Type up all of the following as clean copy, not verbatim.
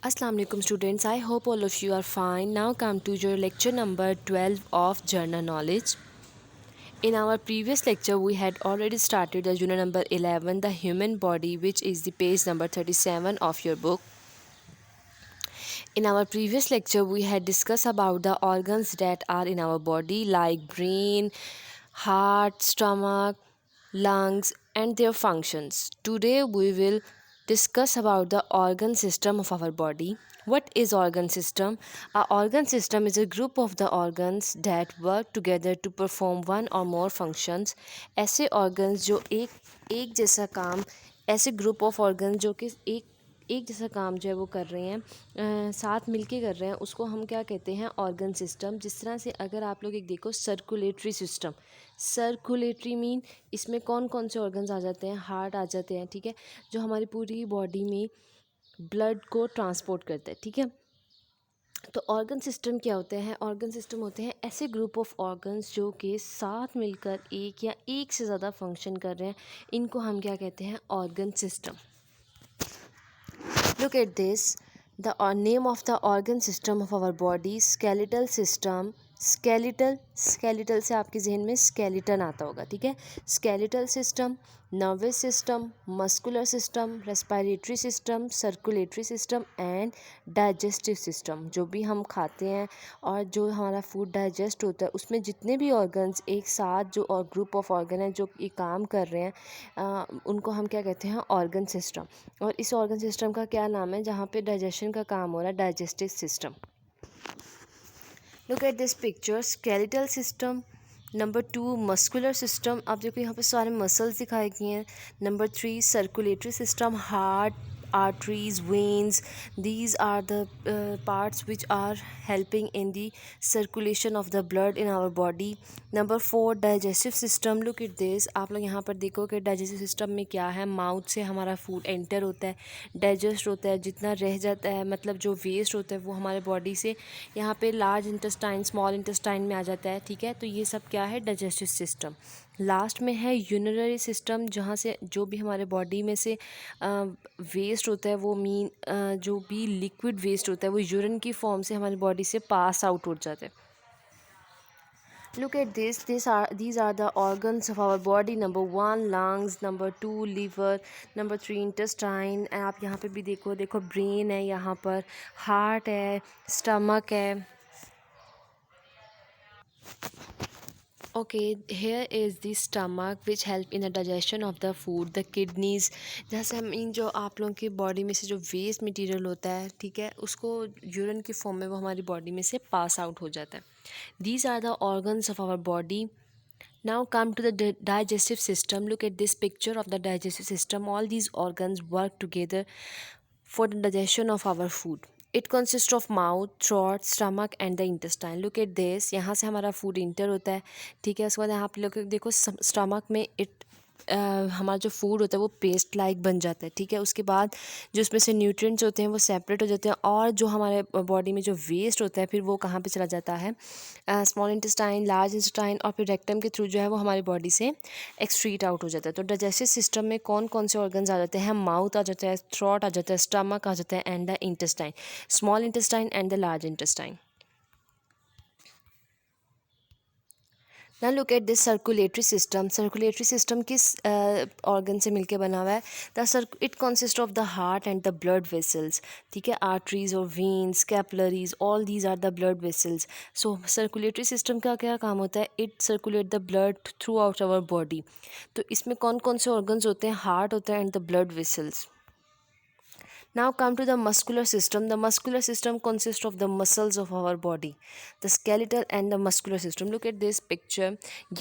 Assalamu alaikum students. I hope all of you are fine. Now come to your lecture number 12 of General Knowledge. In our previous lecture we had already started the unit number 11, the human body, which is the page number 37 of your book. In our previous lecture we had discussed about the organs that are in our body like brain, heart, stomach, lungs and their functions. Today we will discuss about the organ system of our body. What is organ system? A organ system is a group of the organs that work together to perform one or more functions. ऐसे organs जो एक जैसा काम, ऐसे group of organs जो कि एक जैसा काम जो है वो कर रहे हैं, साथ मिलके कर रहे हैं, उसको हम क्या कहते हैं? Organ system. जिस तरह से अगर आप लोग एक देखो सर्कुलेटरी सिस्टम, सर्कुलेटरी मीन इसमें कौन कौन से ऑर्गन्स आ जाते हैं? हार्ट आ जाते हैं, ठीक है, जो हमारी पूरी बॉडी में ब्लड को ट्रांसपोर्ट करता है, ठीक है। तो ऑर्गन सिस्टम क्या होते हैं? ऑर्गन सिस्टम होते हैं ऐसे ग्रुप ऑफ ऑर्गन्स जो कि साथ मिलकर एक या एक से ज़्यादा फंक्शन कर रहे हैं, इनको हम क्या कहते हैं? Organ system. Look at this. The name of the organ system of our body, skeletal system. skeletal से आपके जहन में skeleton आता होगा, ठीक है। skeletal system, nervous system, muscular system, respiratory system, circulatory system and digestive system। जो भी हम खाते हैं और जो हमारा फूड डाइजेस्ट होता है उसमें जितने भी ऑर्गन्स एक साथ जो और ग्रुप ऑफ ऑर्गन है जो ये काम कर रहे हैं, उनको हम क्या कहते हैं? Organ system. और इस ऑर्गन सिस्टम का क्या नाम है जहाँ पे डाइजेशन का काम हो रहा है? Digestive system. Look at this picture, skeletal system. Number 2 muscular system, आप देखो यहाँ पे सारे मसल्स दिखाए गए हैं। Number 3 circulatory system, heart, arteries, veins, these are the parts which are helping in the circulation of the blood in our body. Number 4 digestive system, look at this। आप लोग यहाँ पर देखो कि digestive system में क्या है? माउथ से हमारा फूड एंटर होता है, डाइजेस्ट होता है, जितना रह जाता है मतलब जो वेस्ट होता है वो हमारे बॉडी से यहाँ पे लार्ज इंटेस्टाइन, स्मॉल इंटेस्टाइन में आ जाता है, ठीक है। तो ये सब क्या है? Digestive system. लास्ट में है यूरिनरी सिस्टम, जहाँ से जो भी हमारे बॉडी में से वेस्ट होता है वो जो भी लिक्विड वेस्ट होता है वो यूरिन की फॉर्म से हमारी बॉडी से पास आउट हो जाता है। Look at this. These are the organs of our body. Number 1 lungs, number 2 liver, number 3 intestine। आप यहाँ पे भी देखो ब्रेन है, यहाँ पर हार्ट है, स्टमक है। Okay, here is the stomach which help in the digestion of the food, the kidneys। जैसे हम इन जो आप लोगों की बॉडी में से जो वेस्ट मटेरियल होता है, ठीक है, उसको यूरिन की फॉर्म में वो हमारी बॉडी में से पास आउट हो जाता है। These are the organs of our body. Now come to the digestive system. Look at this picture of the digestive system. All these organs work together for the digestion of our food. It consists of mouth, throat, stomach and the intestine. Look at this. यहाँ से हमारा food inter होता है, ठीक है। उसके बाद यहाँ पे लोग देखो स्टमक में हमारा जो फूड होता है वो पेस्ट लाइक बन जाता है, ठीक है। उसके बाद जो उसमें से न्यूट्रिएंट्स होते हैं वो सेपरेट हो जाते हैं और जो हमारे बॉडी में जो वेस्ट होता है फिर वो कहाँ पे चला जाता है? स्मॉल इंटेस्टाइन, लार्ज इंटेस्टाइन और फिर रेक्टम के थ्रू जो है वो हमारी बॉडी से एक्सक्रीट आउट हो जाता है। तो डाइजेस्टिव सिस्टम में कौन कौन से ऑर्गन्स आ जाते हैं? माउथ आ जाता है, थ्रोट आ जाता है, स्टमक आ जाता है and the intestine, small intestine and the large intestine. ना look at this circulatory system. Circulatory system किस ऑर्गन से मिलके बना हुआ है? It consist of the heart and the blood vessels, ठीक है। आर्टरीज और veins, capillaries, all these are the blood vessels. So circulatory system का क्या काम होता है? It circulate the blood throughout our body. तो इसमें कौन कौन से ऑर्गन्स होते हैं? हार्ट होता है and the blood vessels. Now come to the muscular system. The muscular system consists of the muscles of our body, the skeletal and the muscular system. Look at this picture.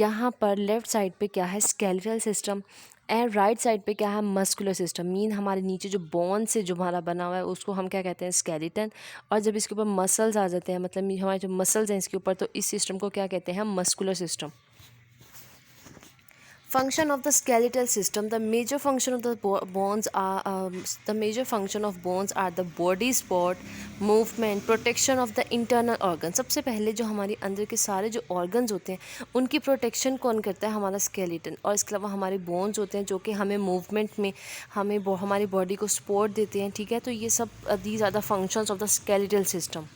यहाँ पर left side पे क्या है? Skeletal system and right side पे क्या है? Muscular system. Mean हमारे नीचे जो बोन से जो हमारा बना हुआ है उसको हम क्या कहते हैं? स्केलेटन। और जब इसके ऊपर मसल्स आ जाते हैं, मतलब हमारे जो मसल्स हैं इसके ऊपर, तो इस सिस्टम को क्या कहते हैं? Muscular system. Function of the skeletal system. The major function of the bones are the major function of bones are the body support, movement, protection of the internal organs. सबसे पहले जो हमारे अंदर के सारे जो organs होते हैं उनकी प्रोटेक्शन कौन करता है? हमारा skeleton. और इसके अलावा हमारे bones होते हैं जो कि हमें movement में हमें हमारी body को support देते हैं, ठीक है. तो ये सब these are the functions of the skeletal system.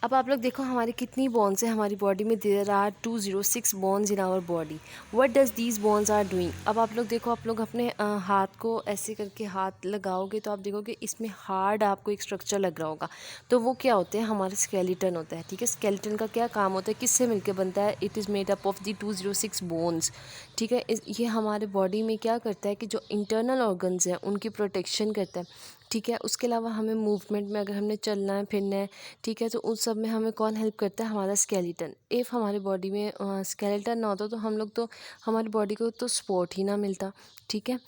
अब आप लोग देखो हमारी कितनी बोन्स हैं हमारी बॉडी में. There are 206 bones in our body. What does these bones are doing? अब आप लोग देखो, आप लोग अपने हाथ को ऐसे करके हाथ लगाओगे तो आप देखोगे इसमें हार्ड आपको एक स्ट्रक्चर लग रहा होगा. तो वो क्या होते हैं? हमारा स्केलेटन होता है, ठीक है. स्केलेटन का क्या काम होता है? किससे मिलकर बनता है? It is made up of the 206 bones, ठीक है. ये हमारे बॉडी में क्या करता है कि जो इंटरनल ऑर्गन्स हैं उनकी प्रोटेक्शन करता है, ठीक है. उसके अलावा हमें मूवमेंट में अगर हमने चलना है फिरना है, ठीक है, तो उस सब में हमें कौन हेल्प करता है? हमारा स्केलेटन. इफ़ हमारी बॉडी में स्केलेटन ना होता तो हम लोग तो हमारी बॉडी को तो सपोर्ट ही ना मिलता, ठीक है.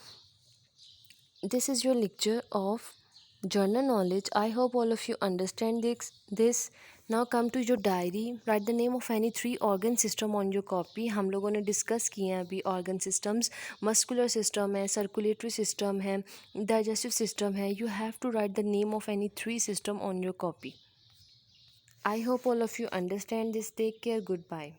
This is your lecture of journal knowledge. I hope all of you understand this. Now come to your diary. Write the name of any 3 organ system on your copy. हम लोगों ने discuss किए हैं अभी ऑर्गन सिस्टम्स. मस्कुलर सिस्टम है, circulatory system है, digestive system है. You have to write the name of any 3 system on your copy. I hope all of you understand this. Take care. Goodbye.